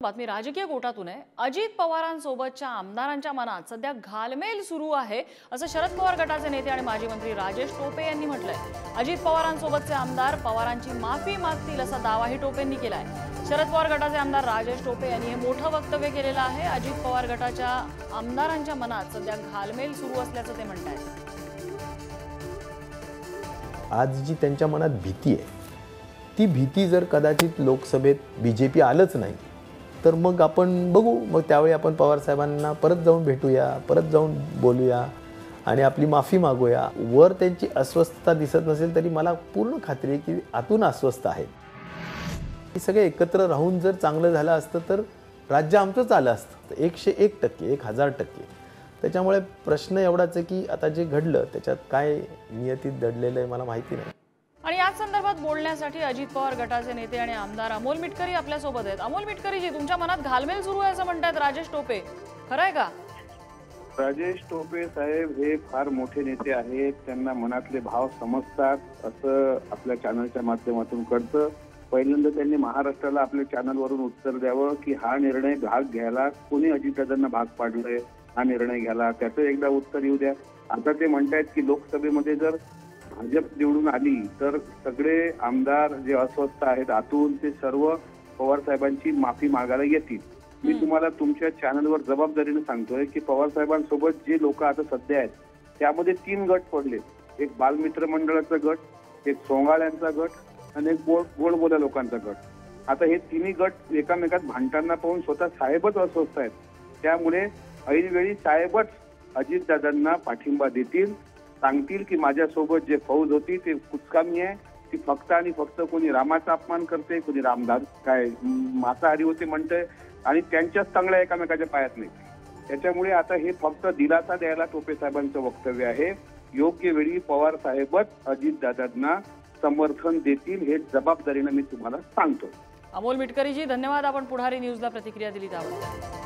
बातमी राजकीय कोटातून आहे। अजित पवारांसोबतच्या आमदारांच्या मनात सध्या घालमेल सुरू आहे असं शरद पवार गटाचे नेते आणि माजी मंत्री राजेश टोपे यांनी म्हटलंय। अजित पवारांसोबतचे आमदार पवारांची माफी मागतील असा दावाही टोपेंनी केलाय। शरद पवार गटाचे आमदार राजेश टोपे यांनी हे मोठं वक्तव्य केलेलं आहे। अजित पवार गटाच्या आमदारांच्या मनात सध्या घालमेल सुरू असल्याचं ते म्हणतात। आज जी त्यांच्या मनात भीती आहे ती भीती जर कदाचित लोकसभेत बीजेपी आलंच नाही तर मग आपण बघू, मग त्यावेळी आपण पवार साहेबांना परत जाऊन भेटूया, परत जाऊन बोलूया आणि आपली माफी मागूया। वर त्यांची अस्वस्थता दिसत नसेल तरी मला पूर्ण खात्री आहे की आतून अस्वस्थ आहेत। हे सगळे एकत्र राहून जर चांगलं झालं असतं तर राज्य आमचंच आलं असतं 101%, 1000%। त्याच्यामुळे प्रश्न एवढाच आहे की आता जे घडलं त्याच्यात काय नियतीत दडलेलं आहे मला माहिती नाही। आणि याच संदर्भात बोलण्यासाठी अजित पवार गटाचे नेते आणि आमदार अमोल मिटकरी आपल्या सोबत आहेत। अमोल मिटकरी जी, तुमच्या मनात घालमेल सुरू आहे असं म्हणतात राजेश टोपे, खरं आहे का? राजेश टोपे साहेब हे फार मोठे नेते आहेत, त्यांना मनातले भाव समजतात असं आपल्या चॅनलच्या माध्यमातून कळतं। पहिल्यांदा त्यांनी महाराष्ट्राला आपल्या चॅनलवरून उत्तर द्यावं की हा निर्णय भाग घ्यायला कोणी अजितदादांना भाग पाडलंय, हा निर्णय घ्यायला, त्याचं एकदा उत्तर येऊ द्या। आता ते म्हणतायत की लोकसभेमध्ये जर भाजप निवडून आली तर सगळे आमदार जे अस्वस्थ आहेत आतून ते सर्व पवार साहेबांची माफी मागायला येतील। मी तुम्हाला तुमच्या चॅनलवर जबाबदारीने सांगतोय की पवार साहेबांसोबत जे लोक आता सध्या आहेत त्यामध्ये 3 गट पडले। एक बालमित्र मंडळाचा गट, एक सोंगाळ्यांचा गट आणि एक गोडबोल्या लोकांचा गट। आता हे तिन्ही गट एकामेकात भांडताना पाहून स्वतः साहेबच अस्वस्थ आहेत। त्यामुळे ऐनवेळी साहेबच अजितदादांना पाठिंबा देतील, सांगतील की माझ्यासोबत जे फौज होती ते कुचकामी आहे, ती फक्त आणि फक्त कोणी रामाचा अपमान करते, कोणी रामदास काय मांसाहारी होते म्हणते आणि त्यांच्याच चांगल्या एकामेकाच्या पायात नाही। त्याच्यामुळे आता हे फक्त दिलासा द्यायला टोपे साहेबांचं वक्तव्य आहे। योग्य वेळी पवार साहेबच अजितदादांना समर्थन देतील हे जबाबदारीने मी तुम्हाला सांगतो। अमोल मिटकरी जी, धन्यवाद। आपण पुढारी न्यूजला प्रतिक्रिया दिली त्याबद्दल।